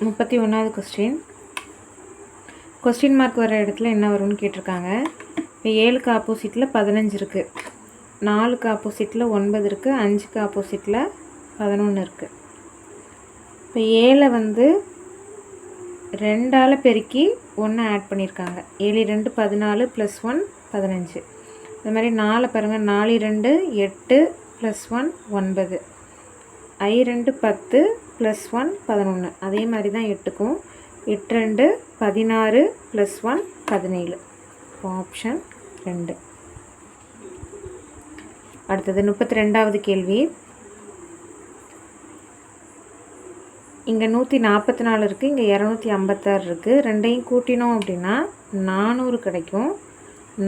31வது question mark வர இடத்துல என்ன வரும்னு கேட்டிருக்காங்க. இப்போ 7க்கு ஆப்போசிட்டில் 15 இருக்குது, 4க்கு ஆப்போசிட்டில் 9 இருக்குது, 5க்கு ஆப்போசிட்டில் 11 இருக்குது. இப்போ 7 வந்து 2ஆல் பெருக்கி 1 ஆட் பண்ணியிருக்காங்க. 7 2 14 + 1 15. அது மாதிரி 4 பாருங்கள், 4 2 8 + 1 9, I 2 10 + 1 11. அதே மாதிரி தான் 8க்கும் 8 2 16 + 1 17. இப்போ ஆப்ஷன் 2. அடுத்தது 32வது கேள்வி. இங்கே 144 இருக்குது, இங்கே 256 இருக்குது. ரெண்டையும் கூட்டினோம் அப்படின்னா 400 கிடைக்கும்.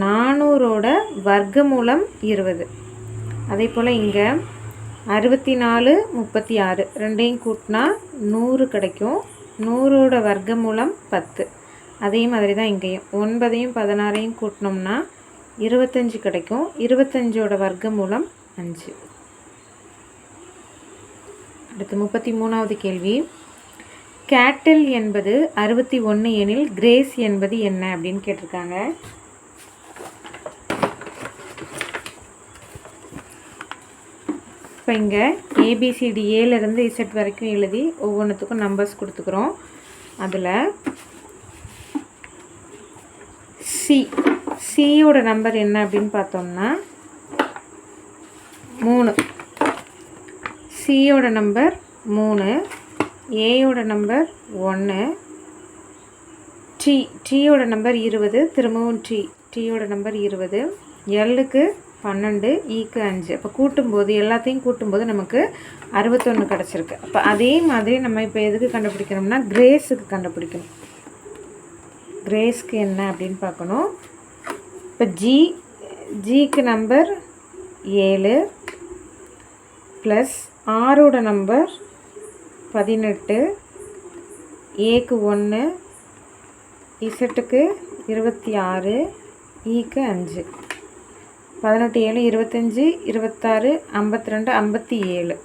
400ஓட வர்க்கமூலம் 20. அதே போல் இங்கே 64 36 ரெண்டையும் கூட்டினா 100 கிடைக்கும். 100ஓட வர்க்கமூலம் 10. அதே மாதிரி தான் இங்கேயும் 9ஐயும் 16ஐயும் கூட்டினோம்னா 25 கிடைக்கும். 25ஓட வர்க்கமூலம் 5. அடுத்து 33வது கேள்வி. கேட்டில் என்பது 61 எனில் கிரேஸ் என்பது என்ன அப்படின்னு கேட்டிருக்காங்க. இப்போ இங்கே ABCD ஏலேருந்து Z வரைக்கும் எழுதி ஒவ்வொன்றுத்துக்கும் நம்பர்ஸ் கொடுத்துக்கிறோம். அதில் சியோட நம்பர் என்ன அப்படின்னு பார்த்தோம்னா 3. சியோட நம்பர் 3, ஏயோட நம்பர் 1, டீயோட நம்பர் 20, திரும்பவும் டீயோட நம்பர் 20, எல்லுக்கு 12, ஈக்கு 5. அப்போ கூட்டும்போது எல்லாத்தையும் கூட்டும்போது நமக்கு 61 கிடச்சிருக்கு. அப்போ அதே மாதிரி நம்ம இப்போ எதுக்கு கண்டுபிடிக்கணும்னா கிரேஸுக்கு கண்டுபிடிக்கணும். கிரேஸ்க்கு என்ன அப்படின்னு பார்க்கணும். இப்போ ஜிக்கு நம்பர் 7 ப்ளஸ் ஆரோட நம்பர் 18, ஏக்கு 1, இசட்டுக்கு 26, ஈக்கு 5. 18 7 25 26 52 57.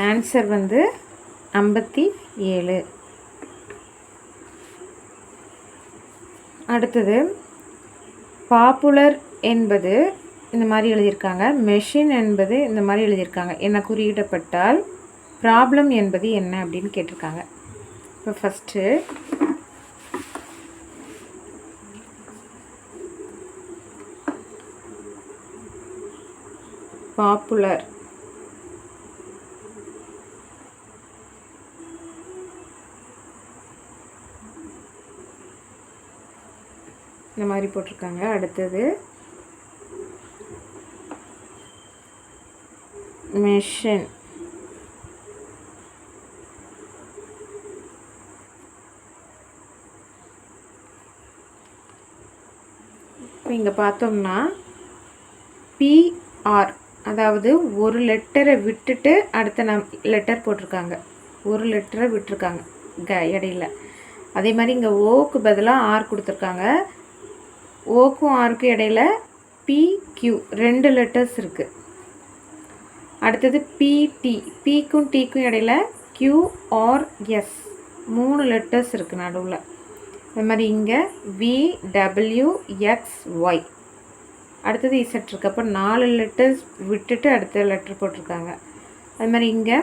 ஆன்சர் வந்து 57. அடுத்தது பாப்புலர் என்பது இந்த மாதிரி எழுதியிருக்காங்க, மெஷின் என்பது இந்த மாதிரி எழுதியிருக்காங்க. என்ன குறியிடப்பட்டால் ப்ராப்ளம் என்பது என்ன அப்படின்னு கேட்டிருக்காங்க. இப்போ ஃபஸ்ட்டு பாப்புலர் இந்த மாதிரி போட்டிருக்காங்க. அடுத்தது மெஷின். இப்போ இங்கே பார்த்தோம்னா PR, அதாவது ஒரு லெட்டரை விட்டுட்டு அடுத்த லெட்டர் போட்டிருக்காங்க, ஒரு லெட்டரை விட்டுருக்காங்க இடையில. அதே மாதிரி இங்கே ஓக்கு பதிலாக ஆர் கொடுத்துருக்காங்க. ஓக்கும் ஆருக்கும் இடையில PQ 2 லெட்டர்ஸ் இருக்குது. அடுத்தது PT, Pக்கும் Tக்கும் இடையில QRS 3 லெட்டர்ஸ் இருக்குது நடுவில். அது மாதிரி இங்கே VWXY. அடுத்தது இசட் இருக்குது. அப்போ 4 லெட்டர்ஸ் விட்டுட்டு அடுத்த லெட்டர் போட்டிருக்காங்க. அது மாதிரி இங்கே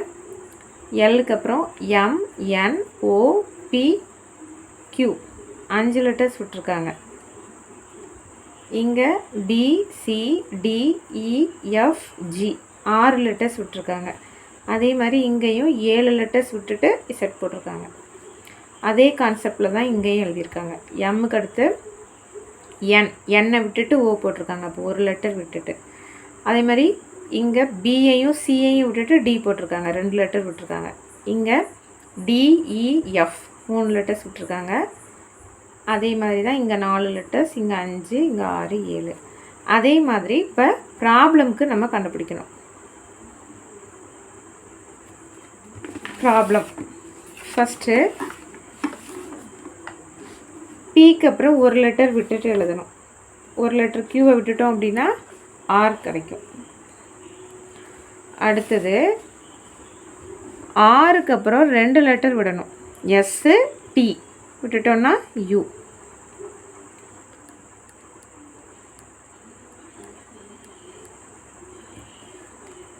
எல்லுக்கு அப்புறம் MNOPQ 5 லெட்டர்ஸ் விட்டுருக்காங்க. இங்கே BCDEFG 6 லெட்டர்ஸ் விட்டுருக்காங்க. அதே மாதிரி இங்கேயும் 7 லெட்டர்ஸ் விட்டுட்டு இசட் போட்டிருக்காங்க. அதே கான்செப்டில் தான் இங்கேயும் எழுதியிருக்காங்க. எம்முக்கு அடுத்து என்னை விட்டுட்டு ஓ போட்டிருக்காங்க, அப்போ ஒரு லெட்டர் விட்டுட்டு. அதே மாதிரி இங்கே பியையும் சியையும் விட்டுட்டு டி போட்டிருக்காங்க, 2 லெட்டர் விட்டுருக்காங்க. இங்கே DEF 3 லெட்டர்ஸ் விட்டுருக்காங்க. அதே மாதிரி தான் இங்கே 4 லெட்டர்ஸ், இங்கே 5, இங்கே 6 7. அதே மாதிரி இப்போ ப்ராப்ளம்க்கு நம்ம கண்டுபிடிக்கணும். ப்ராப்ளம் ஃபஸ்ட்டு பிக்கு அப்புறம் ஒரு லெட்டர் விட்டுட்டு எழுதணும். ஒரு லெட்டர் கியூவை விட்டுட்டோம் அப்படின்னா ஆர் கிடைக்கும். அடுத்தது ஆருக்கு அப்புறம் 2 லெட்டர் விடணும். எஸ்ஸு டி விட்டுட்டோன்னா யூ.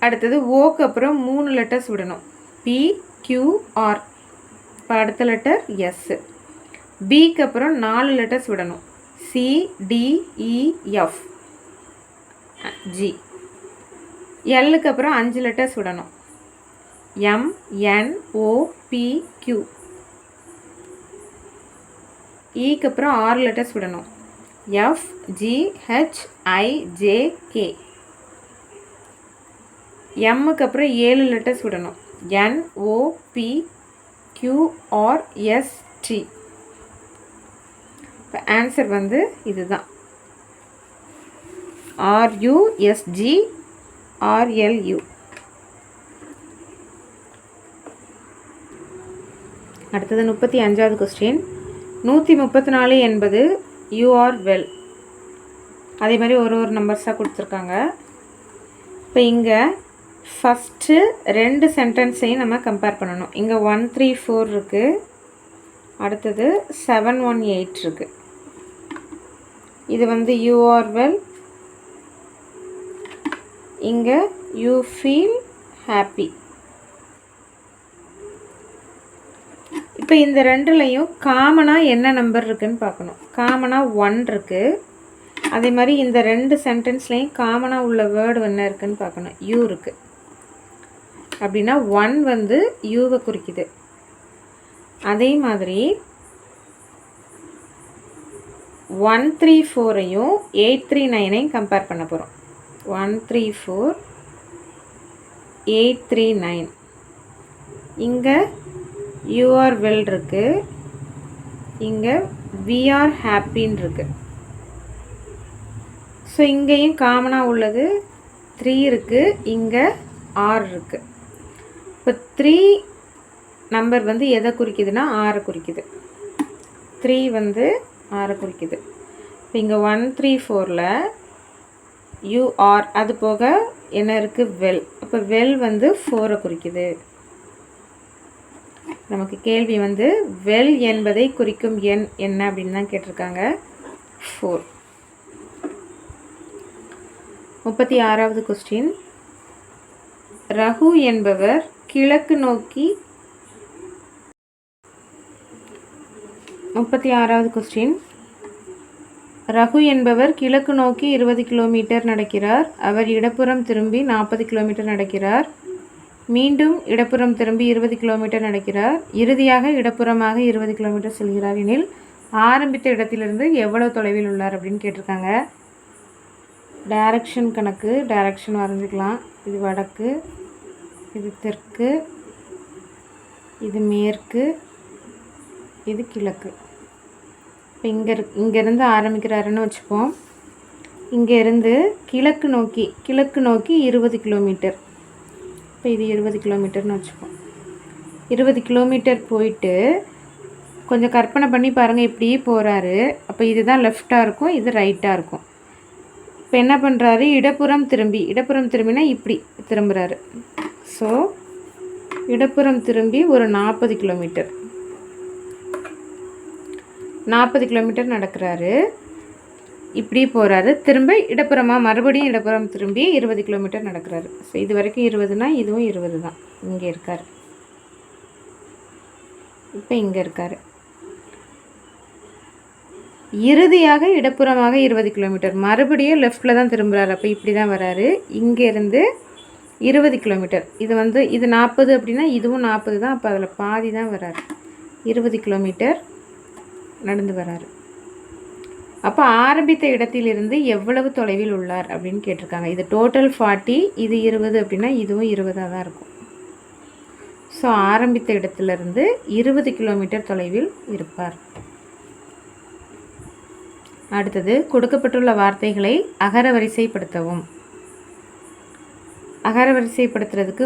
அடுத்தது ஓக்கு அப்புறம் 3 லெட்டர்ஸ் விடணும். P Q R. இப்போ அடுத்த லெட்டர் எஸ்ஸு. பிக்கு அப்புறம் 4 லெட்டர்ஸ் விடணும். C D E F G. எல்லுக்கு அப்புறம் 5 லெட்டர்ஸ் விடணும். M N O P Q. ஈக்கு அப்புறம் 6 லெட்டர்ஸ் விடணும். F G H I J K. எம்முக்கு அப்புறம் 7 லெட்டர்ஸ் விடணும். N O P Q R S T. இப்போ ஆன்சர் வந்து இதுதான். RUSG RLU. அடுத்தது 35வது கொஸ்டின். 134 என்பது யூ ஆர் வெல். அதே மாதிரி ஒரு நம்பர்ஸாக கொடுத்துருக்காங்க. இப்போ இங்கே ஃபஸ்ட்டு 2 சென்டென்ஸையும் நம்ம கம்பேர் பண்ணணும். இங்கே 134 இருக்குது, அடுத்தது 718 இருக்குது. இது வந்து யூ ஆர் வெல், இங்கே யூ ஃபீல் ஹாப்பி. இப்போ இந்த ரெண்டுலையும் காமனாக என்ன நம்பர் இருக்குதுன்னு பார்க்கணும். காமனாக 1 இருக்குது. அதே மாதிரி இந்த 2 சென்டென்ஸ்லேயும் காமனாக உள்ள வேர்டு என்ன இருக்குதுன்னு பார்க்கணும். யூ இருக்குது. அப்படின்னா 1 வந்து யூவை குறிக்குது. அதே மாதிரி 134ஐயும் 839ஐயும் கம்பேர் பண்ண போகிறோம். 134 839. இங்கே யூ ஆர் வெல் இருக்குது, இங்கே வி ஆர் ஹாப்பின்னு இருக்குது. ஸோ இங்கேயும் காமனாக உள்ளது 3 இருக்குது, இங்கே 6 இருக்குது. இப்போ 3 நம்பர் வந்து எதை குறிக்குதுன்னா 6 குறிக்குது. 3 வந்து 6 குறிக்குது. இப்போ இங்கே 134ல் யூஆர் அது போக என்ன இருக்குது வெல். அப்போ வெல் வந்து 4 குறிக்குது. நமக்கு கேள்வி வந்து வெல் என்பதை குறிக்கும் எண் என்ன அப்படின்னு தான் கேட்டிருக்காங்க. 4. 36வது கொஸ்டின். ரகு என்பவர் கிழக்கு நோக்கி 36வது கொஸ்டின். ரகு என்பவர் கிழக்கு நோக்கி 20 கிலோமீட்டர் நடக்கிறார். அவர் இடப்புறம் திரும்பி 40 கிலோமீட்டர் நடக்கிறார். மீண்டும் இடப்புறம் திரும்பி 20 கிலோமீட்டர் நடக்கிறார். இறுதியாக இடப்புறமாக 20 கிலோமீட்டர் செல்கிறார் எனில் ஆரம்பித்த இடத்திலிருந்து எவ்வளவு தொலைவில் உள்ளார் அப்படின்னு கேட்டிருக்காங்க. டைரக்ஷன் கணக்கு, டைரக்ஷன் வரைஞ்சிக்கலாம். இது வடக்கு, இது தெற்கு, இது மேற்கு, இது கிழக்கு. இப்போ இங்கேருந்து ஆரம்பிக்கிறாருன்னு வச்சுப்போம். இங்கேருந்து கிழக்கு நோக்கி 20 கிலோமீட்டர். இப்போ இது 20 கிலோமீட்டர்னு வச்சுப்போம். 20 கிலோமீட்டர் போயிட்டு கொஞ்சம் கற்பனை பண்ணி பாருங்கள், இப்படியே போகிறாரு. அப்போ இதுதான் லெஃப்டாக இருக்கும், இது ரைட்டாக இருக்கும். இப்போ என்ன பண்ணுறாரு, இடப்புறம் திரும்பினா இப்படி திரும்புகிறாரு. ஸோ இடப்புறம் திரும்பி ஒரு 40 கிலோமீட்டர் நடக்கிறாரு. இப்படி போகிறாரு, திரும்ப இடப்புறமாக மறுபடியும் இடப்புறம் திரும்பி 20 கிலோமீட்டர் நடக்கிறாரு. ஸோ இது வரைக்கும் 20னா இதுவும் 20 தான். இங்கே இருக்கார், இப்போ இங்கே இருக்கார். இறுதியாக இடப்புறமாக 20 கிலோமீட்டர், மறுபடியும் லெஃப்டில் தான் திரும்புகிறார். அப்போ இப்படி தான் வராரு. இங்கேருந்து 20 கிலோமீட்டர், இது 40 அப்படின்னா இதுவும் 40 தான். அப்போ அதில் பாதி தான் வராரு. 20 கிலோமீட்டர் நடந்து வராரு. அப்போ ஆரம்பித்த இடத்திலிருந்து எவ்வளவு தொலைவில் உள்ளார் அப்படின்னு கேட்டிருக்காங்க. இது டோட்டல் 40, இது 20 அப்படின்னா இதுவும் 20 தான் இருக்கும். ஸோ ஆரம்பித்த இடத்திலிருந்து 20 கிலோமீட்டர் தொலைவில் இருப்பார். அடுத்தது கொடுக்கப்பட்டுள்ள வார்த்தைகளை அகரவரிசைப்படுத்தவும். அகரவரிசைப்படுத்துறதுக்கு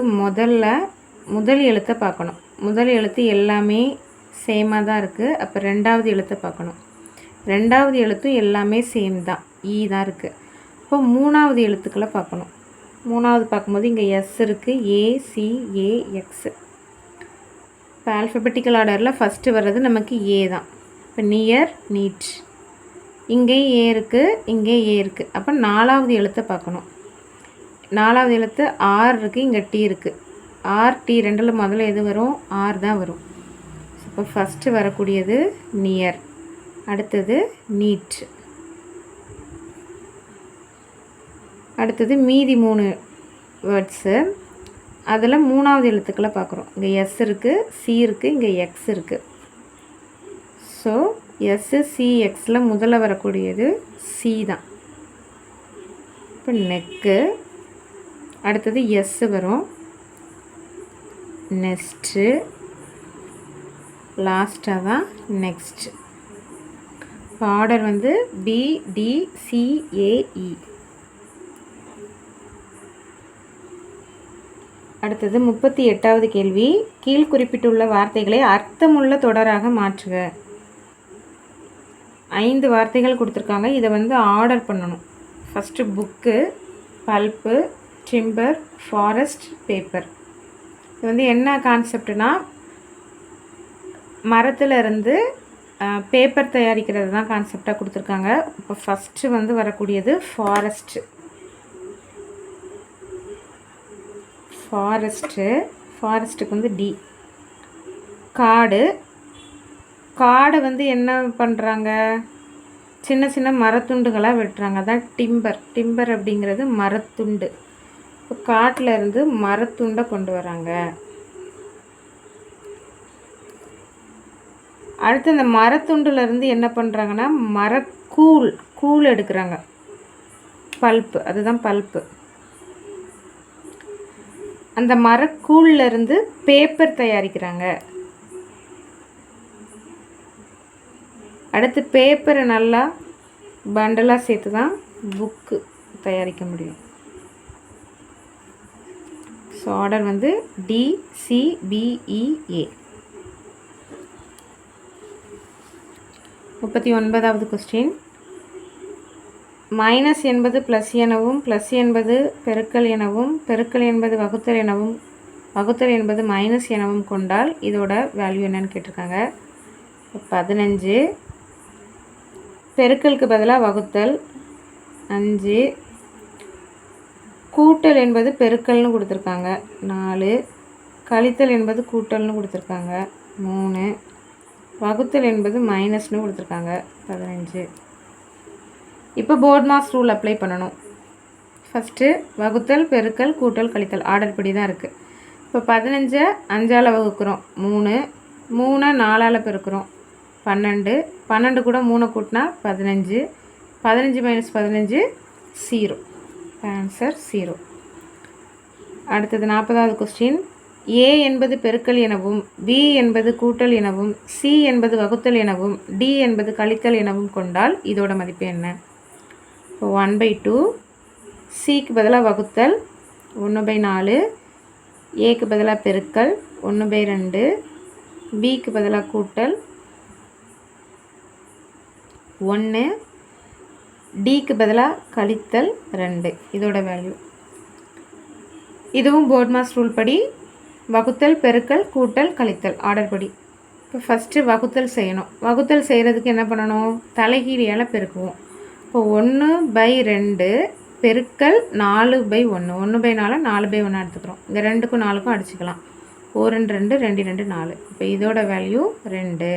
முதல் எழுத்தை பார்க்கணும். முதல் எழுத்து எல்லாமே சேமாக தான் இருக்குது. அப்போ 2வது எழுத்தை பார்க்கணும். 2வது எழுத்தும் எல்லாமே சேம் தான், ஈ தான் இருக்குது. இப்போ 3வது எழுத்துக்களை பார்க்கணும். 3வது பார்க்கும்போது இங்கே எஸ் இருக்குது, ஏசிஏஎக்ஸ். இப்போ ஆல்ஃபபெட்டிக்கல் ஆர்டரில் ஃபஸ்ட்டு வர்றது நமக்கு ஏ தான். இப்போ நியர், நீட். இங்கேயும் ஏ இருக்குது, இங்கேயும் ஏ இருக்குது. அப்போ 4வது எழுத்தை பார்க்கணும். 4வது எழுத்து ஆர் இருக்குது, இங்கே டி இருக்குது. ஆர் டி ரெண்டில் முதல்ல எது வரும்? ஆர் தான் வரும். இப்போ ஃபஸ்ட்டு வரக்கூடியது நியர், அடுத்தது நீட், அடுத்தது மீதி 3 வேர்ட்ஸு. அதில் 3வது எழுத்துக்களை பார்க்குறோம். இங்கே எஸ் இருக்குது, சி இருக்குது, இங்கே எக்ஸ் இருக்குது. ஸோ எஸ்ஸு சி எக்ஸில் முதல்ல வரக்கூடியது சி தான். இப்போ நெக்கு, அடுத்தது எஸ்ஸு வரும், நெக்ஸ்ட்டு, லாஸ்ட்டாக தான் நெக்ஸ்ட். இப்போ ஆர்டர் வந்து BDCAE. அடுத்தது 38வது கேள்வி. கீழ் குறிப்பிட்டுள்ள வார்த்தைகளை அர்த்தமுள்ள தொடராக மாற்றுக. 5 வார்த்தைகள் கொடுத்துருக்காங்க. இதை வந்து ஆர்டர் பண்ணணும். First book, bulb, timber, forest, paper. இது வந்து என்ன கான்செப்ட்னா, மரத்தில் இருந்து பேப்பர் தயாரிக்கிறது தான் கான்செப்டாக கொடுத்துருக்காங்க. இப்போ ஃபஸ்ட்டு வந்து வரக்கூடியது ஃபாரஸ்ட்டு. ஃபாரஸ்ட்டுக்கு வந்து டி. காடு, காடை வந்து என்ன பண்ணுறாங்க? சின்ன சின்ன மரத்துண்டுகளாக வெட்டுறாங்க. அதான் டிம்பர். டிம்பர் அப்படிங்கிறது மரத்துண்டு. இப்போ காட்டில் இருந்து மரத்துண்டை கொண்டு வராங்க. அடுத்து இந்த மரத்துண்டுலேருந்து என்ன பண்ணுறாங்கன்னா கூழ் எடுக்கிறாங்க. பல்ப்பு, அதுதான் பல்ப்பு. அந்த மரக்கூழ்லேருந்து பேப்பர் தயாரிக்கிறாங்க. அடுத்து பேப்பரை நல்லா பண்டலாக சேர்த்து தான் புக்கு தயாரிக்க முடியும். ஸோ ஆர்டர் வந்து DCBEA. 39வது கொஸ்டின். மைனஸ் என்பது ப்ளஸ் எனவும், ப்ளஸ் என்பது பெருக்கல் எனவும், பெருக்கல் என்பது வகுத்தல் எனவும், வகுத்தல் என்பது மைனஸ் எனவும் கொண்டால் இதோட வேல்யூ என்னன்னு கேட்டிருக்காங்க. 15. பெருக்கலுக்கு பதிலாக வகுத்தல் 5. கூட்டல் என்பது பெருக்கல்னு கொடுத்துருக்காங்க 4. கழித்தல் என்பது கூட்டல்னு கொடுத்துருக்காங்க 3. வகுத்தல் என்பது மைனஸ்னு கொடுத்துருக்காங்க 15. இப்போ போர்ட் மாஸ் ரூல் அப்ளை பண்ணணும். ஃபஸ்ட்டு வகுத்தல், பெருக்கல், கூட்டல், கழித்தல் ஆர்டர் படி தான் இருக்குது. இப்போ 15 5ஆல் வகுக்கிறோம் 3, 3 4ஆல் பெருக்கிறோம் 12, 12 கூட 3 கூட்டினா 15, 15 மைனஸ் 15 0. ஆன்சர் 0. அடுத்தது 40வது கொஸ்டின். A என்பது பெருக்கல் எனவும், B என்பது கூட்டல் எனவும், C என்பது வகுத்தல் எனவும், D என்பது கழித்தல் எனவும் கொண்டால் இதோட மதிப்பு என்ன? இப்போ 1/2, Cக்கு பதிலாக வகுத்தல் 1/4, Aக்கு பதிலாக பெருக்கல் 1/2, Bக்கு பதிலாக கூட்டல் 1, Dக்கு பதிலாக கழித்தல் 2. இதோட வேல்யூ. இதுவும் போர்ட் மாஸ் ரூல் படி வகுத்தல், பெருக்கல், கூட்டல், கழித்தல் ஆர்டர் படி. இப்போ ஃபஸ்ட்டு வகுத்தல் செய்யணும். வகுத்தல் செய்கிறதுக்கு என்ன பண்ணணும்? தலைகீழியால் பெருக்குவோம். இப்போ 1/2 பெருக்கல் 4/1, 1/4 4/1 எடுத்துக்கிறோம். இந்த 2க்கும் 4க்கும் அடிச்சுக்கலாம். 1 2 2 2 4. இப்போ இதோட வேல்யூ 2.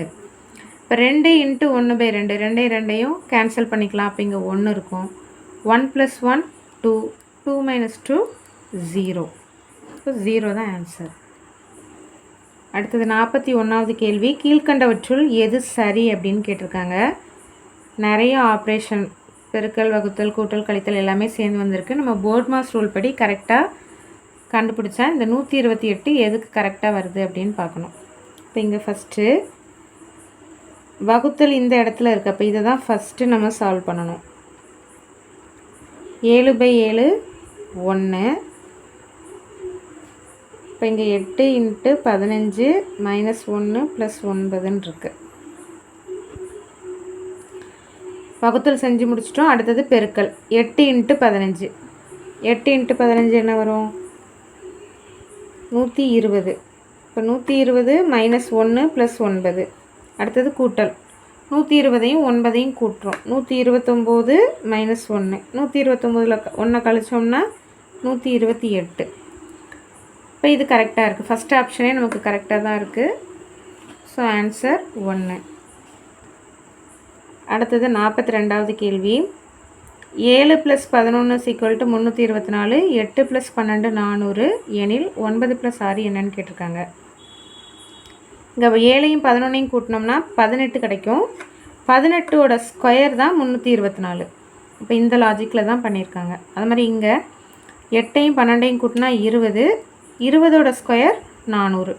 இப்போ 2 × 1/2, 2 கேன்சல் பண்ணிக்கலாம். அப்போ இங்கே 1 இருக்கும். 1 + 1 2, 2 - 2 0. இப்போ 0 தான் ஆன்சர். அடுத்தது 41வது கேள்வி. கீழ்கண்டவற்றுள் எது சரி அப்படின்னு கேட்டிருக்காங்க. நிறைய ஆப்ரேஷன் பெருக்கல், வகுத்தல், கூட்டல், கழித்தல் எல்லாமே சேர்ந்து வந்திருக்கு. நம்ம போர்ட் மாஸ் ரூல் படி கரெக்டாக கண்டுபிடிச்சா இந்த 128 எதுக்கு கரெக்டாக வருது அப்படின்னு பார்க்கணும். இப்போ இங்கே ஃபஸ்ட்டு வகுத்தல் இந்த இடத்துல இருக்குது. அப்போ இதை தான் ஃபஸ்ட்டு நம்ம சால்வ் பண்ணணும். 7/7 1. இப்போ இங்கே 8 × 15 -1 + 9 இருக்குது. வகுத்தல் செஞ்சு முடிச்சிட்டோம். அடுத்தது பெருக்கல் 8 × 15. 8 × 15 என்ன வரும்? 120. இப்போ 120 மைனஸ் 1 ப்ளஸ் 9. அடுத்தது கூட்டல். 120ஐயும் 9ஐயும் கூட்டுறோம். 129 மைனஸ் 1. 129ல் 1 கழிச்சோம்னா 128. இப்போ இது கரெக்டாக இருக்குது. ஃபஸ்ட் ஆப்ஷனே நமக்கு கரெக்டாக தான் இருக்குது. So answer 1. அடுத்தது 42வது கேள்வி. 7 + 11 = 324. 8 + 12 400 எனில் 9 + 6 என்னன்னு கேட்டிருக்காங்க. இங்கே 7ஐயும் 11ஐயும் கூட்டினோம்னா 18 கிடைக்கும். 18ஓட ஸ்கொயர் தான் 324. இப்போ இந்த லாஜிக்கில் தான் பண்ணியிருக்காங்க. அது மாதிரி இங்கே 8ஐயும் 12ஐயும் கூட்டினா 20. 20ஓட ஸ்கொயர் 400.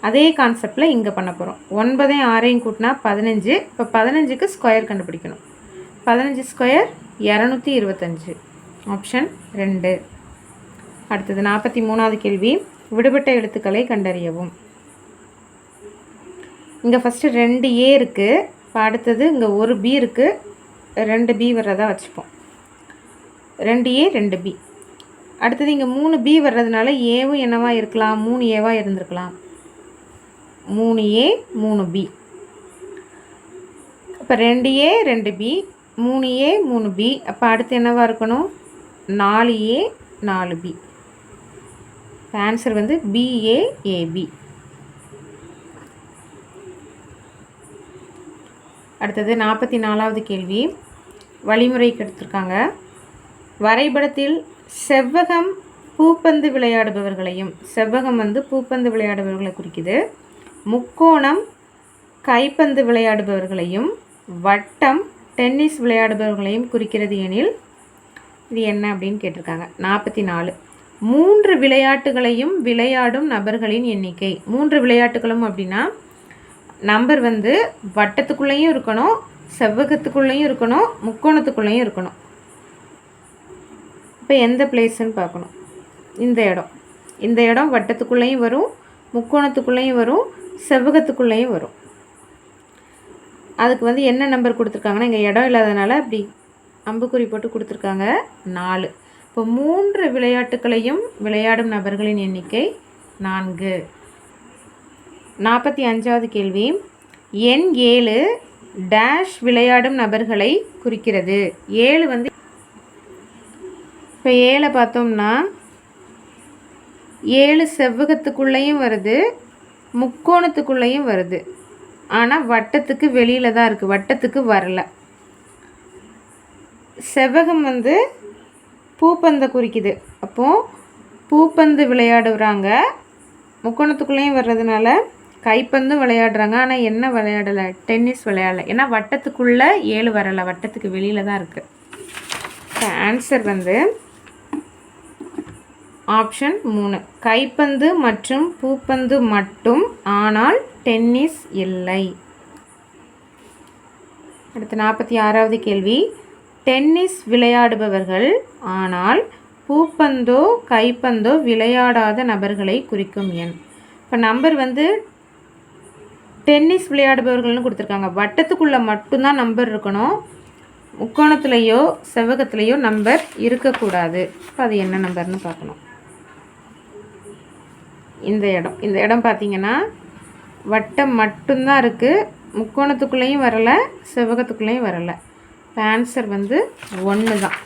அதே கான்செப்டில் இங்கே பண்ண போகிறோம். 9ஐயும் 6ஐயும் கூட்டினா 15. இப்போ 15க்கு ஸ்கொயர் கண்டுபிடிக்கணும். 15 ஸ்கொயர் 225. ஆப்ஷன் 2. அடுத்தது 43வது கேள்வி. விடுபட்ட எழுத்துக்களை கண்டறியவும். இங்கே ஃபஸ்ட்டு 2A இருக்குது. இப்போ அடுத்தது இங்கே ஒரு B இருக்குது. 2B வர்றதா வச்சுப்போம். 2A 2B. அடுத்தது இங்கே 3B வர்றதுனால ஏவும் என்னவா இருக்கலாம்? 3Aவாக இருந்திருக்கலாம். 3A 3B. இப்போ 2A 2B 3A 3B. அப்போ அடுத்து என்னவாக இருக்கணும்? 4A 4B. ஆன்சர் வந்து BAAB. அடுத்தது 44வது கேள்வி. வழிமுறைக்கு எடுத்திருக்காங்க. வரைபடத்தில் செவ்வகம் பூப்பந்து விளையாடுபவர்களையும், செவ்வகம் வந்து பூப்பந்து விளையாடுபவர்களை குறிக்குது, முக்கோணம் கைப்பந்து விளையாடுபவர்களையும், வட்டம் டென்னிஸ் விளையாடுபவர்களையும் குறிக்கிறது எனில் இது என்ன அப்படின்னு கேட்டிருக்காங்க. 44. 3 விளையாட்டுகளையும் விளையாடும் நபர்களின் எண்ணிக்கை. 3 விளையாட்டுகளும் அப்படின்னா நம்பர் வந்து வட்டத்துக்குள்ளேயும் இருக்கணும், செவ்வகத்துக்குள்ளேயும் இருக்கணும், முக்கோணத்துக்குள்ளேயும் இருக்கணும். இப்போ எந்த பிளேஸ்ன்னு பார்க்கணும். இந்த இடம் வட்டத்துக்குள்ளேயும் வரும், முக்கோணத்துக்குள்ளேயும் வரும், செவ்வகத்துக்குள்ளேயும் வரும். அதுக்கு வந்து என்ன நம்பர் கொடுத்துருக்காங்கன்னா, இங்கே இடம் இல்லாதனால அப்படி அம்புக்குறி போட்டு கொடுத்துருக்காங்க 4. இப்போ 3 விளையாட்டுகளையும் விளையாடும் நபர்களின் எண்ணிக்கை 4. 45வது கேள்வி. எண் 7 டேஷ் விளையாடும் நபர்களை குறிக்கிறது. 7 வந்து இப்போ 7 பார்த்தோம்னா 7 செவ்வகத்துக்குள்ளேயும் வருது, முக்கோணத்துக்குள்ளேயும் வருது. ஆனால் வட்டத்துக்கு வெளியில் தான் இருக்குது, வட்டத்துக்கு வரல. செவ்வகம் வந்து பூப்பந்தை குறிக்குது. அப்போது பூப்பந்து விளையாடுறாங்க, முக்கோணத்துக்குள்ளேயும் வர்றதுனால கைப்பந்தும் விளையாடுறாங்க. ஆனால் என்ன விளையாடலை? டென்னிஸ் விளையாடலை. ஏன்னா வட்டத்துக்குள்ளே 7 வரலை, வட்டத்துக்கு வெளியில் தான் இருக்குது. ஆன்சர் வந்து ஆப்ஷன் 3. கைப்பந்து மற்றும் பூப்பந்து மட்டும், ஆனால் டென்னிஸ் இல்லை. அடுத்து 46வது கேள்வி. டென்னிஸ் விளையாடுபவர்கள் ஆனால் பூப்பந்தோ கைப்பந்தோ விளையாடாத நபர்களை குறிக்கும் எண். இப்போ நம்பர் வந்து டென்னிஸ் விளையாடுபவர்கள்னு கொடுத்துருக்காங்க. வட்டத்துக்குள்ளே மட்டும்தான் நம்பர் இருக்கணும், முக்கோணத்துலேயோ செவ்வகத்துலேயோ நம்பர் இருக்கக்கூடாது. இப்போ அது என்ன நம்பர்னு பார்க்கணும். இந்த இடம் பார்த்திங்கன்னா வட்டம் மட்டும்தான் இருக்குது, முக்கோணத்துக்குள்ளேயும் வரலை, செவ்வகத்துக்குள்ளேயும் வரலை. இப்போ ஆன்சர் வந்து 1 தான்.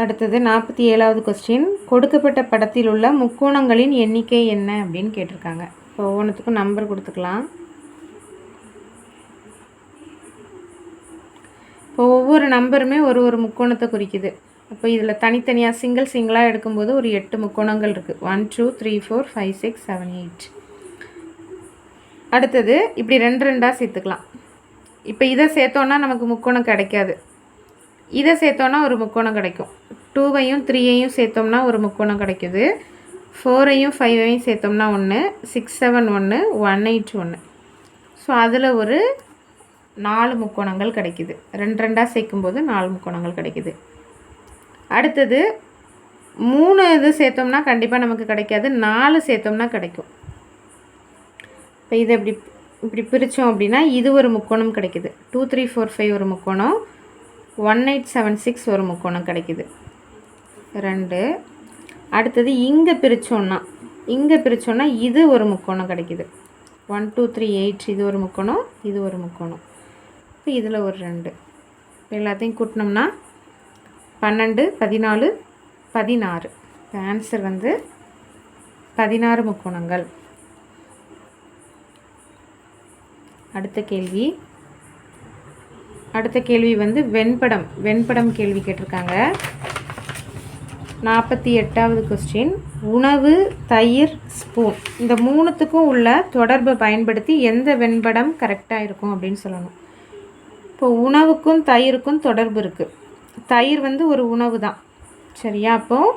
அடுத்தது 47வது கொஸ்டின். கொடுக்கப்பட்ட படத்தில் உள்ள முக்கோணங்களின் எண்ணிக்கை என்ன அப்படின்னு கேட்டிருக்காங்க. இப்போ ஒவ்வொன்றுத்துக்கும் நம்பர் கொடுத்துக்கலாம். இப்போ ஒவ்வொரு நம்பருமே ஒரு முக்கோணத்தை குறிக்குது. அப்போ இதில் தனித்தனியாக சிங்கிளாக எடுக்கும்போது ஒரு 8 முக்கோணங்கள் இருக்குது. 1 2 3 4 5 6 7 8. அடுத்தது இப்படி 2 2ஆக சேர்த்துக்கலாம். இப்போ இதை சேர்த்தோன்னா நமக்கு முக்கோணம் கிடைக்காது, இதை சேர்த்தோன்னா ஒரு முக்கோணம் கிடைக்கும். 2ஐயும் 3ஐயும் சேர்த்தோம்னா ஒரு முக்கோணம் கிடைக்குது. 4ஐயும் 5ஐயும் சேர்த்தோம்னா 1, 6 7 1, 1 8 1. ஸோ அதில் ஒரு 4 முக்கோணங்கள் கிடைக்குது. 2 2ஆக சேர்க்கும்போது 4 முக்கோணங்கள் கிடைக்குது. அடுத்தது 3 இது சேர்த்தோம்னா கண்டிப்பாக நமக்கு கிடைக்காது, 4 சேர்த்தோம்னா கிடைக்கும். இப்போ இதை இப்படி பிரித்தோம் அப்படின்னா இது ஒரு முக்கோணம் கிடைக்குது. 2 3 4 5 ஒரு முக்கோணம், 1876 ஒரு முக்கோணம் கிடைக்குது 2. அடுத்தது இங்கே பிரித்தோன்னா இது ஒரு முக்கோணம் கிடைக்குது 1 2 3 8 இது ஒரு முக்கோணம், இது ஒரு முக்கோணம். இப்போ இதில் ஒரு 2 எல்லாத்தையும் கூட்டினோம்னா 12 14 16. இப்போ ஆன்சர் வந்து 16 முக்கோணங்கள். அடுத்த கேள்வி வந்து வெண்படம் கேள்வி கேட்டிருக்காங்க. 48வது கொஸ்டின். உணவு, தயிர், ஸ்பூன் இந்த 3த்துக்கும் உள்ள தொடர்பை பயன்படுத்தி எந்த வெண்படம் கரெக்டாக இருக்கும் அப்படின்னு சொல்லணும். இப்போ உணவுக்கும் தயிருக்கும் தொடர்பு இருக்குது. தயிர் வந்து ஒரு உணவு தான், சரியா? அப்போது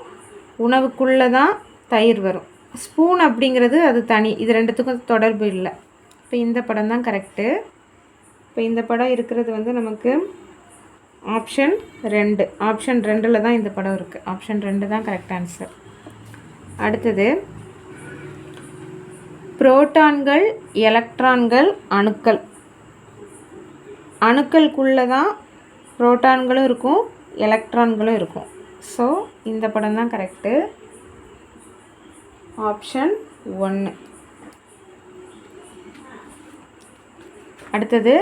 உணவுக்குள்ளே தான் தயிர் வரும். ஸ்பூன் அப்படிங்கிறது அது தனி, இது ரெண்டுத்துக்கும் தொடர்பு இல்லை. இப்போ இந்த படம் தான் கரெக்டு. இப்போ இந்த படம் இருக்கிறது வந்து நமக்கு ஆப்ஷன் 2. ஆப்ஷன் 2ல் தான் இந்த படம் இருக்குது. ஆப்ஷன் 2 தான் கரெக்ட் ஆன்சர். அடுத்தது புரோட்டான்கள், எலக்ட்ரான்கள், அணுக்களுக்குள்ளே தான் புரோட்டான்களும் இருக்கும், எலக்ட்ரான்களும் இருக்கும். ஸோ இந்த படம் தான் கரெக்டு. ஆப்ஷன் 1. அடுத்தது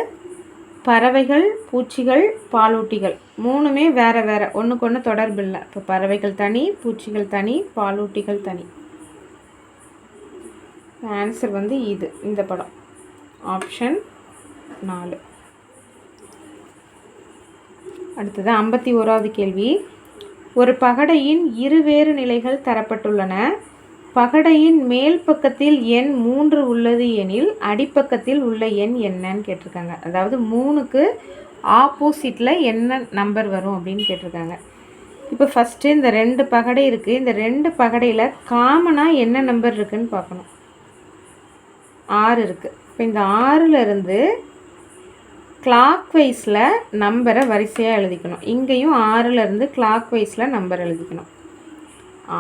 பறவைகள், பூச்சிகள், பாலூட்டிகள் 3மே வேறு ஒன்றுக்கு ஒன்று தொடர்பு இல்லை. இப்போ பறவைகள் தனி, பூச்சிகள் தனி, பாலூட்டிகள் தனி. ஆன்சர் வந்து இந்த படம் ஆப்ஷன் 4. அடுத்தது 51வது கேள்வி. ஒரு பகடையின் இருவேறு நிலைகள் தரப்பட்டுள்ளன. பகடையின் மேல் பக்கத்தில் எண் 3 உள்ளது எனில் அடிப்பக்கத்தில் உள்ள எண் என்னன்னு கேட்டிருக்காங்க. அதாவது 3க்கு ஆப்போசிட்டில் என்ன நம்பர் வரும் அப்படின்னு கேட்டிருக்காங்க. இப்போ ஃபஸ்ட்டு இந்த 2 பகடை இருக்குது. இந்த 2 பகடையில் காமனாக என்ன நம்பர் இருக்குதுன்னு பார்க்கணும். 6 இருக்குது. இப்போ இந்த 6லேருந்து கிளாக் வைஸில் நம்பரை வரிசையாக எழுதிக்கணும். இங்கேயும் 6லேருந்து கிளாக் வைஸில் நம்பர் எழுதிக்கணும்.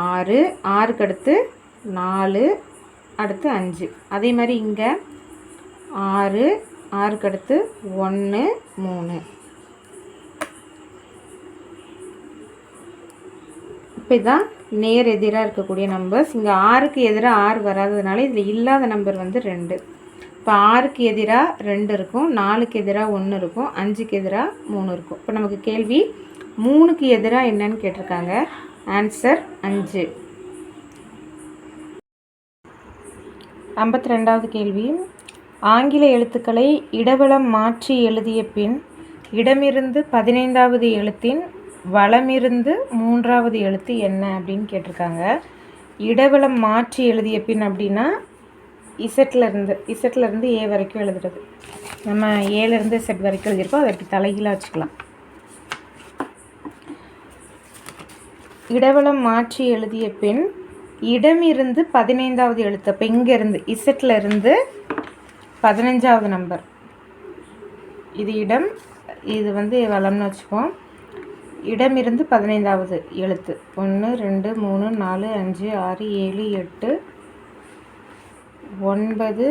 6க்கு அடுத்து 4, அடுத்து 5. அதே மாதிரி இங்கே 6க்கு அடுத்து 1 3. இப்போ இதுதான் நேர் எதிராக இருக்கக்கூடிய நம்பர்ஸ். இங்கே 6க்கு எதிராக 6 வராததுனால இதில் இல்லாத நம்பர் வந்து 2. இப்போ 6க்கு எதிராக 2 இருக்கும், 4க்கு எதிராக 1 இருக்கும், 5க்கு எதிராக 3 இருக்கும். இப்போ நமக்கு கேள்வி 3க்கு எதிராக என்னன்னு கேட்டிருக்காங்க. ஆன்சர் 5. 52வது கேள்வி. ஆங்கில எழுத்துக்களை இடவலம் மாற்றி எழுதிய பின் இடமிருந்து 15வது எழுத்தின் வலமிருந்து 3வது எழுத்து என்ன அப்படின்னு கேட்டிருக்காங்க. இடவலம் மாற்றி எழுதிய பின் அப்படின்னா இசட்லேருந்து ஏ வரைக்கும் எழுதுறது. நம்ம ஏலேருந்து செட் வரைக்கும் எழுதியிருக்கோம், அதை எப்படி தலைகீழாக வச்சுக்கலாம். இடவலம் மாற்றி எழுதிய பின் இடமிருந்து 15வது எழுத்து. அப்போ இங்கேருந்து இசட்லேருந்து 15வது நம்பர், இது இடம், இது வந்து வலம்னு வச்சுப்போம். இடமிருந்து 15வது எழுத்து 1 2 3 4 5 6 7 8 9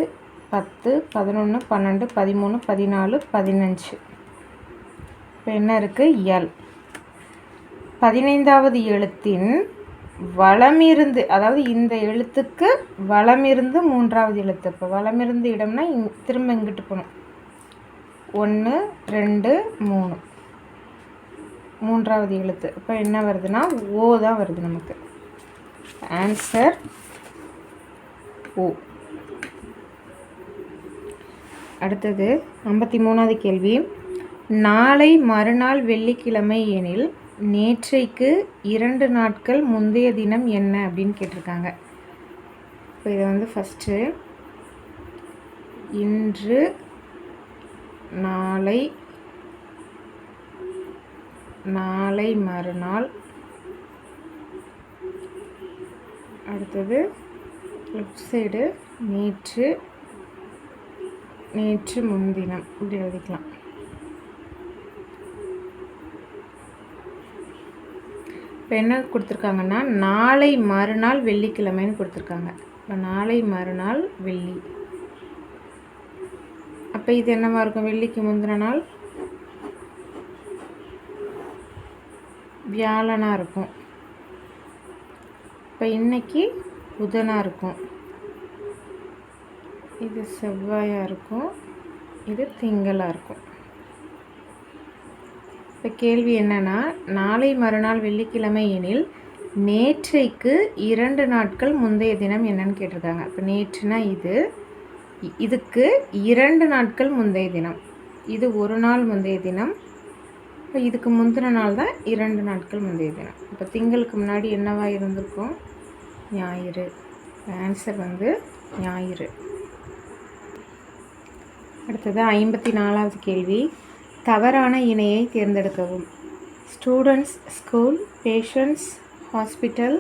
10 11 12 13 14 15. இப்போ என்ன இருக்குது? எல். 15வது எழுத்தின் வலமிருந்து, அதாவது இந்த எழுத்துக்கு வலமிருந்து 3வது எழுத்து. இப்போ வலமிருந்து இடம்னா திரும்ப இங்கிட்டு போகணும். 1 2 3 3வது எழுத்து. இப்போ என்ன வருதுன்னா ஓ தான் வருது நமக்கு. ஆன்சர் ஓ. அடுத்தது 53வது கேள்வி. நாளை மறுநாள் வெள்ளிக்கிழமை எனில் நேற்றைக்கு 2 நாட்கள் முந்தைய தினம் என்ன அப்படின்னு கேட்டிருக்காங்க. இப்போ இதை வந்து ஃபஸ்ட்டு இன்று, நாளை, நாளை மறுநாள், அடுத்தது லெஃப்ட் சைடு நேற்று, நேற்று முன்தினம் இப்படி எழுதிக்கலாம். இப்போ என்ன கொடுத்துருக்காங்கன்னா நாளை மறுநாள் வெள்ளிக்கிழமைன்னு கொடுத்துருக்காங்க. இப்போ நாளை மறுநாள் வெள்ளி. அப்போ இது என்னவா இருக்கும்? வெள்ளிக்கு முந்தின நாள் வியாழனாக இருக்கும். இப்போ இன்னைக்கு புதனாக இருக்கும். இது செவ்வாயாக இருக்கும். இது திங்களாக இருக்கும். இப்போ கேள்வி என்னென்னா, நாளை மறுநாள் வெள்ளிக்கிழமை எனில் நேற்றைக்கு 2 நாட்கள் முந்தைய தினம் என்னன்னு கேட்டிருக்காங்க. இப்போ நேற்றுனா இதுக்கு 2 நாட்கள் முந்தைய தினம், இது ஒரு நாள் முந்தைய தினம். இப்போ இதுக்கு முந்தின நாள் தான் 2 நாட்கள் முந்தைய தினம். இப்போ திங்களுக்கு முன்னாடி என்னவா இருந்திருக்கும்? ஞாயிறு. ஆன்சர் வந்து ஞாயிறு. அடுத்தது 54வது கேள்வி. தவறான இணையை தேர்ந்தெடுக்கவும். Students school, patients hospital,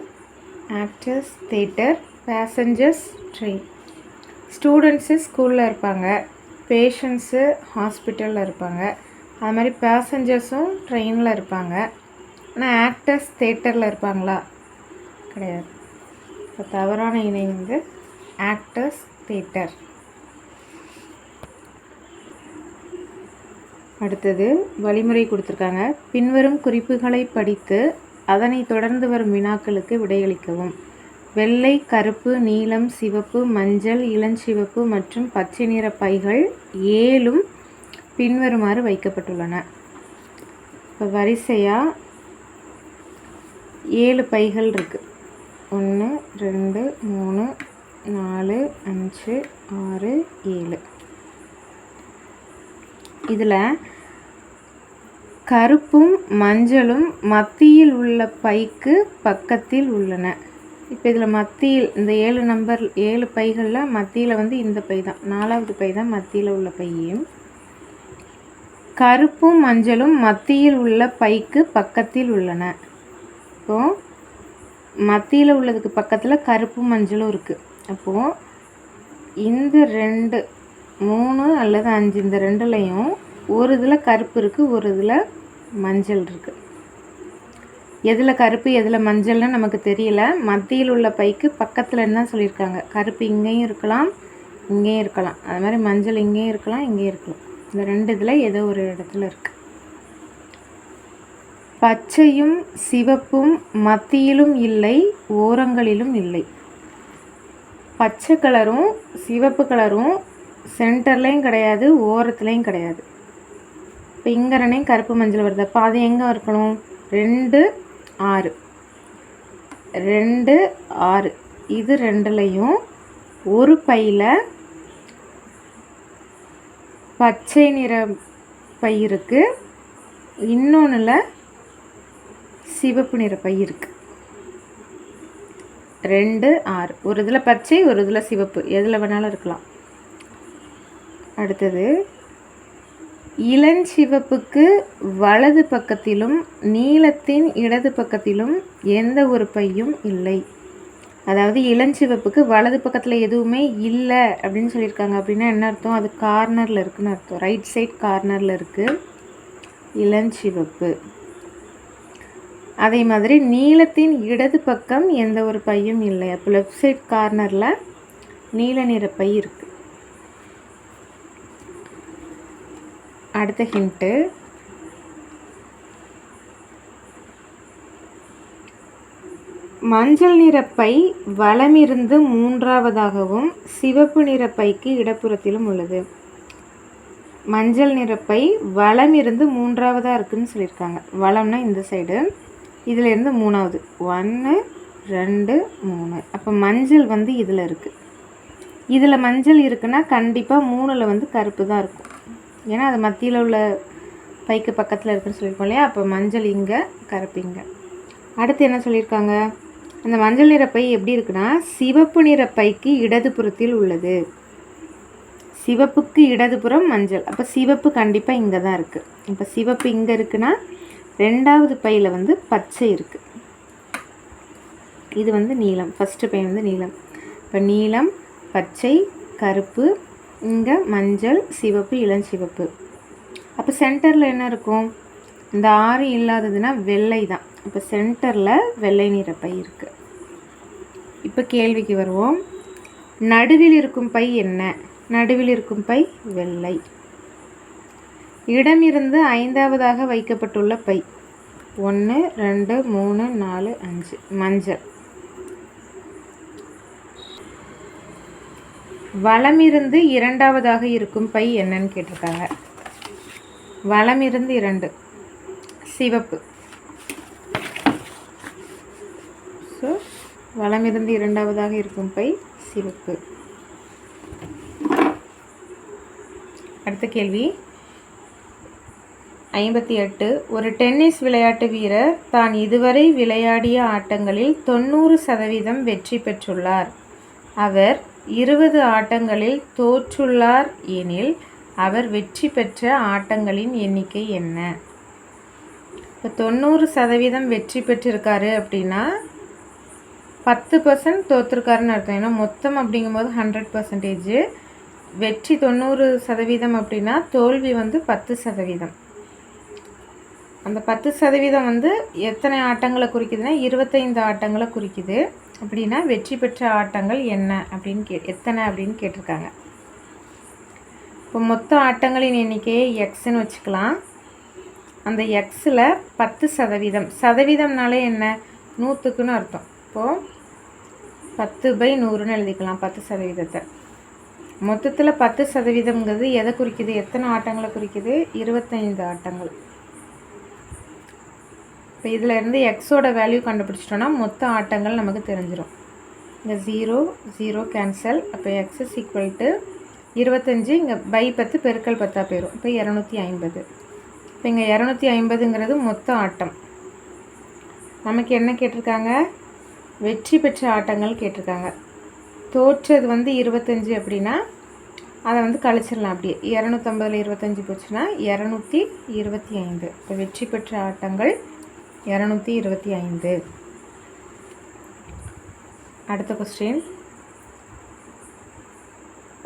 actors theatre, passengers train. Students ஸ்கூலில் இருப்பாங்க, பேஷண்ட்ஸு ஹாஸ்பிட்டலில் இருப்பாங்க, அது மாதிரி பேசஞ்சர்ஸும் ட்ரெயினில் இருப்பாங்க. ஆனால் ஆக்டர்ஸ் தேட்டரில் இருப்பாங்களா? கிடையாது. இப்போ தவறான இணை வந்து ஆக்டர்ஸ் தேட்டர். அடுத்தது வழிமுறை கொடுத்துருக்காங்க. பின்வரும் குறிப்புகளை படித்து அதனை தொடர்ந்து வரும் வினாக்களுக்கு விடையளிக்கவும். வெள்ளை, கருப்பு, நீலம், சிவப்பு, மஞ்சள், இளஞ்சிவப்பு மற்றும் பச்சை நிற பைகள் 7 பின்வருமாறு வைக்கப்பட்டுள்ளன. இப்போ வரிசையாக 7 பைகள் இருக்குது. 1 2 3 4 5 6 7. இதில் கருப்பும் மஞ்சளும் மத்தியில் உள்ள பைக்கு பக்கத்தில் உள்ளன. இப்போ இதில் மத்தியில் இந்த 7 பைகளில் மத்தியில் வந்து இந்த பை தான், 4வது பை தான் மத்தியில் உள்ள பையும். கருப்பும் மஞ்சளும் மத்தியில் உள்ள பைக்கு பக்கத்தில் உள்ளன. இப்போது மத்தியில் உள்ளதுக்கு பக்கத்தில் கருப்பும் மஞ்சளும் இருக்குது. அப்போது இந்த 2 3 அல்லது 5 இந்த 2லையும் ஒரு இதில் கருப்பு இருக்குது, ஒரு இதில் மஞ்சள் இருக்குது. எதில் கருப்பு எதில் மஞ்சள்னு நமக்கு தெரியல. மத்தியில் உள்ள பைக்கு பக்கத்தில் தான் சொல்லியிருக்காங்க. கருப்பு இங்கேயும் இருக்கலாம், இங்கேயும் இருக்கலாம், அது மாதிரி மஞ்சள் இங்கேயும் இருக்கலாம், இங்கேயும் இருக்கலாம். இந்த 2 இதில் ஏதோ ஒரு இடத்துல இருக்குது. பச்சையும் சிவப்பும் மத்தியிலும் இல்லை, ஓரங்களிலும் இல்லை. பச்சை கலரும் சிவப்பு கலரும் சென்டர்லேயும் கிடையாது, ஓரத்துலேயும் கிடையாது. இப்போ இங்கே 2 கருப்பு மஞ்சள் வருது. அப்போ அது எங்கே இருக்கணும்? 2 6 2 6 இது 2லையும் ஒரு பையில் பச்சை நிற பை இருக்குது, இன்னொன்றில் சிவப்பு நிற பை இருக்குது. 2 6 ஒரு இதில் பச்சை, ஒரு இதில் சிவப்பு, எதில் வேணாலும் இருக்கலாம். அடுத்தது இளஞ்சிவப்புக்கு வலது பக்கத்திலும் நீலத்தின் இடது பக்கத்திலும் எந்த ஒரு பையும் இல்லை. அதாவது இளஞ்சிவப்புக்கு வலது பக்கத்தில் எதுவுமே இல்லை அப்படின்னு சொல்லியிருக்காங்க. அப்படின்னா என்ன அர்த்தம்? அது கார்னரில் இருக்குதுன்னு அர்த்தம். ரைட் சைட் கார்னரில் இருக்குது இளஞ்சிவப்பு. அதே மாதிரி நீலத்தின் இடது பக்கம் எந்த ஒரு பையும் இல்லை. அப்போ லெஃப்ட் சைட் கார்னரில் நீல நிற பை இருக்குது. அடுத்த ஹிண்ட்டு, மஞ்சள் நிற பை வலமிருந்து 3வதாகவும் சிவப்பு நிற பைக்கு இடப்புறத்திலும் உள்ளது. மஞ்சள் நிற பை வலமிருந்து 3வதாக இருக்குதுன்னு சொல்லியிருக்காங்க. வலம்னா இந்த சைடு, இதிலேருந்து 3வது 1 2 3. அப்போ மஞ்சள் வந்து இதில் இருக்குது. இதில் மஞ்சள் இருக்குன்னா கண்டிப்பாக 3ல் வந்து கருப்பு தான் இருக்கும். ஏன்னா அது மத்தியில் உள்ள பைக்கு பக்கத்தில் இருக்குன்னு சொல்லியிருக்கோம் இல்லையா? அப்போ மஞ்சள் இங்கே, கருப்பு இங்கே. அடுத்து என்ன சொல்லியிருக்காங்க? அந்த மஞ்சள் நிற பை எப்படி இருக்குன்னா சிவப்பு நிற பைக்கு இடதுபுறத்தில் உள்ளது. சிவப்புக்கு இடதுபுறம் மஞ்சள். அப்போ சிவப்பு கண்டிப்பாக இங்கே தான் இருக்குது. இப்போ சிவப்பு இங்கே இருக்குன்னா 2வது பையில் வந்து பச்சை இருக்குது. இது வந்து நீலம். ஃபஸ்ட்டு பை வந்து நீலம். இப்போ நீலம், பச்சை, கருப்பு, இங்கே மஞ்சள், சிவப்பு, இளஞ்சிவப்பு. அப்போ சென்டரில் என்ன இருக்கும்? இந்த 6 இல்லாததுன்னா வெள்ளை தான். இப்போ சென்டரில் வெள்ளை நிற பை இருக்குது. இப்போ கேள்விக்கு வருவோம். நடுவில் இருக்கும் பை என்ன? நடுவில் இருக்கும் பை வெள்ளை. இடமிருந்து 5வதாக வைக்கப்பட்டுள்ள பை. 1 2 3 4 5 மஞ்சள். வலமிருந்து இரண்டாவதாக இருக்கும் பை என்னன்னு கேட்டிருக்காங்க. வலமிருந்து 2 சிவப்பு. ஸோ வலமிருந்து இரண்டாவதாக இருக்கும் பை சிவப்பு. அடுத்த கேள்வி 58. ஒரு டென்னிஸ் விளையாட்டு வீரர் தான் இதுவரை விளையாடிய ஆட்டங்களில் 90% வெற்றி பெற்றுள்ளார். அவர் 20 ஆட்டங்களில் தோற்றுள்ளார் எனில் அவர் வெற்றி பெற்ற ஆட்டங்களின் எண்ணிக்கை என்ன? இப்போ 90% வெற்றி பெற்றிருக்காரு அப்படின்னா 10% தோற்றுருக்காருன்னு அர்த்தம். ஏன்னா மொத்தம் அப்படிங்கும்போது 100%, வெற்றி 90% அப்படின்னா தோல்வி 10%. அந்த 10% எத்தனை ஆட்டங்களை குறிக்குதுன்னா 25 ஆட்டங்களை குறிக்குது. அப்படின்னா வெற்றி பெற்ற ஆட்டங்கள் என்ன அப்படின்னு எத்தனை அப்படின்னு கேட்டிருக்காங்க. இப்போ மொத்த ஆட்டங்களின் எண்ணிக்கையை எக்ஸ்ன்னு வச்சுக்கலாம். அந்த எக்ஸில் 10%, சதவீதம்னாலே என்ன, 100க்குன்னு அர்த்தம். இப்போது 10/100ன்னு எழுதிக்கலாம் 10%. மொத்தத்தில் 10%ங்கிறது எதை குறிக்குது, எத்தனை ஆட்டங்களை குறிக்குது, 25 ஆட்டங்கள். இப்போ இதில் இருந்து எக்ஸோட வேல்யூ கண்டுபிடிச்சிட்டோன்னா மொத்த ஆட்டங்கள் நமக்கு தெரிஞ்சிடும். இங்கே 0 0 கேன்சல். அப்போ எக்ஸ் இஸ் ஈக்குவல் டு 25, இங்கே பை 10 பெருக்கல் 10 போயிடும். இப்போ 250. இப்போ இங்கே 250ங்கிறது மொத்த ஆட்டம். நமக்கு என்ன கேட்டிருக்காங்க, வெற்றி பெற்ற ஆட்டங்கள் கேட்டிருக்காங்க. தோற்றது 25 அப்படின்னா அதை கழிச்சிடலாம். அப்படியே 250ல் 25 போச்சுன்னா 225. இப்போ வெற்றி பெற்ற ஆட்டங்கள் 225. அடுத்த கொஸ்டின்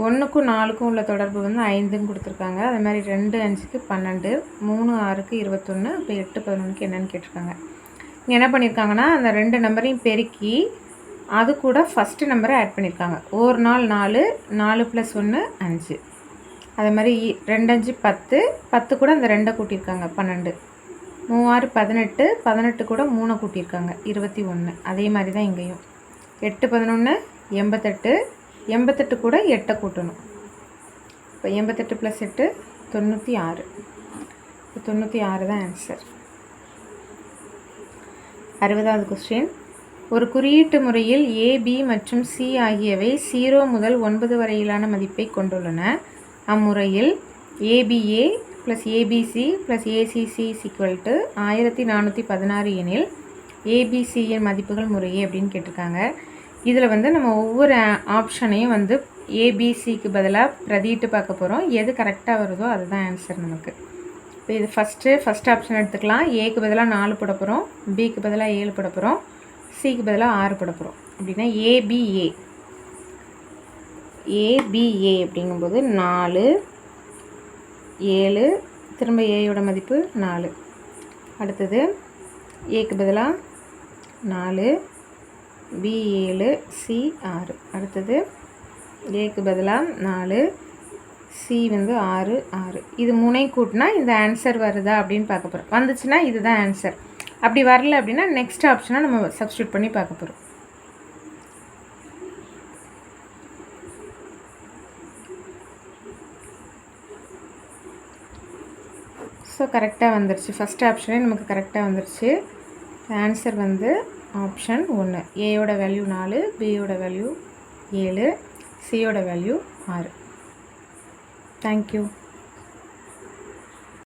1க்கும் 4க்கும் உள்ள தொடர்பு 5ன்னு கொடுத்துருக்காங்க. அது மாதிரி 2 5க்கு 12, 3 6க்கு 21, இப்போ 8 11க்கு என்னன்னு கேட்டிருக்காங்க. இங்கே என்ன பண்ணியிருக்காங்கன்னா அந்த 2 நம்பரையும் பெருக்கி அது கூட ஃபஸ்ட்டு நம்பரை ஆட் பண்ணியிருக்காங்க. ஒரு நாள் 4, 4 + 1 5. அது மாதிரி 2 5 10, 10 கூட அந்த 2 கூட்டியிருக்காங்க 12, 3 6 18, 18 கூட 3 கூட்டியிருக்காங்க 21. அதே மாதிரி தான் இங்கேயும் 8 11 88, 88 கூட 8 கூட்டணும். இப்போ 88 + 8 96. இப்போ 96 தான் ஆன்சர். 60வது கொஸ்டின். ஒரு குறியீட்டு முறையில் A, B மற்றும் C ஆகியவை 0 முதல் 9 வரையிலான மதிப்பை கொண்டுள்ளன. அம்முறையில் ABA + ABC + ACC = 1416 எனில் ABCயின் மதிப்புகள் முறையே அப்படின்னு கேட்டிருக்காங்க. இதில் நம்ம ஒவ்வொரு ஆப்ஷனையும் ABCக்கு பதிலாக பிரதிட்டு பார்க்க போகிறோம். எது கரெக்டாக வருதோ அதுதான் ஆன்சர் நமக்கு. இப்போ இது ஃபஸ்ட் ஆப்ஷன் எடுத்துக்கலாம். ஏக்கு பதிலாக 4 போட போகிறோம், பிக்கு பதிலாக 7 போட போகிறோம், சிக்கு பதிலாக 6 போட போகிறோம். அப்படின்னா ஏபிஏ அப்படிங்கும்போது 4 7, திரும்ப ஏயோட மதிப்பு 4. அடுத்தது ஏக்கு பதிலாக 4, பி 7, சி 6. அடுத்தது ஏக்கு பதிலாக 4, சி 6 6. இது 3 கூட்டினா இந்த ஆன்சர் வருதா அப்படின்னு பார்க்க போகிறோம். வந்துச்சுன்னா இதுதான் ஆன்சர். அப்படி வரல அப்படின்னா நெக்ஸ்ட் ஆப்ஷனை நம்ம சப்ஸ்டியூட் பண்ணி பார்க்க போகிறோம். ஸோ கரெக்டாக வந்துருச்சு. ஃபஸ்ட் ஆப்ஷனே நமக்கு கரெக்டாக வந்துருச்சு. Answer option 1. ஏயோட வேல்யூ 4, பியோட வேல்யூ 7, சியோட வேல்யூ 6. தேங்க்யூ.